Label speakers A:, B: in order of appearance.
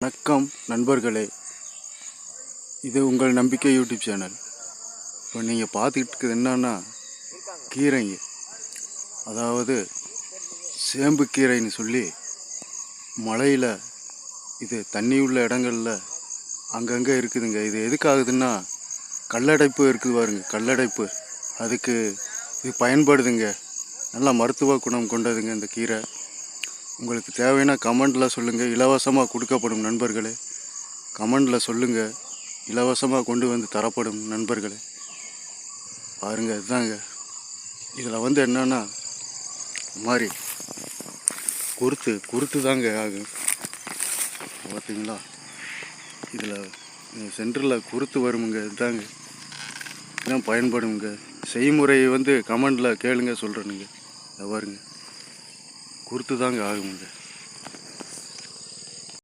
A: வணக்கம் நண்பர்களே, இது உங்கள் நம்பிக்கை யூடியூப் சேனல். இப்போ நீங்கள் பார்த்துக்கிட்டு இருக்குது என்னன்னா கீரைங்க, அதாவது சேம்பு கீரைன்னு சொல்லி மலையில் இது தண்ணி உள்ள இடங்களில் அங்கங்கே இருக்குதுங்க. இது எதுக்காகுதுன்னா கல்லடைப்பு இருக்குது பாருங்க, கல்லடைப்பு அதுக்கு இது பயன்படுதுங்க. நல்லா மருத்துவ குணம் கொண்டதுங்க இந்த கீரை. உங்களுக்கு தேவைன்னா கமெண்டில் சொல்லுங்கள், இலவசமாக கொடுக்கப்படும் நண்பர்களே. கமெண்டில் சொல்லுங்கள், இலவசமாக கொண்டு வந்து தரப்படும் நண்பர்களே. பாருங்கள், இதுதாங்க. இதில் என்னன்னா இந்த மாதிரி குருத்து தாங்க ஆகும். பார்த்தீங்களா, இதில் சென்டரில் குருத்து வருமுங்க. இதுதாங்க, இதுதான் பயன்படுங்க. செய்முறை கமெண்டில் கேளுங்க, சொல்கிறேனுங்க. பாருங்க, குருத்து தாங்க ஆகுமுங்க.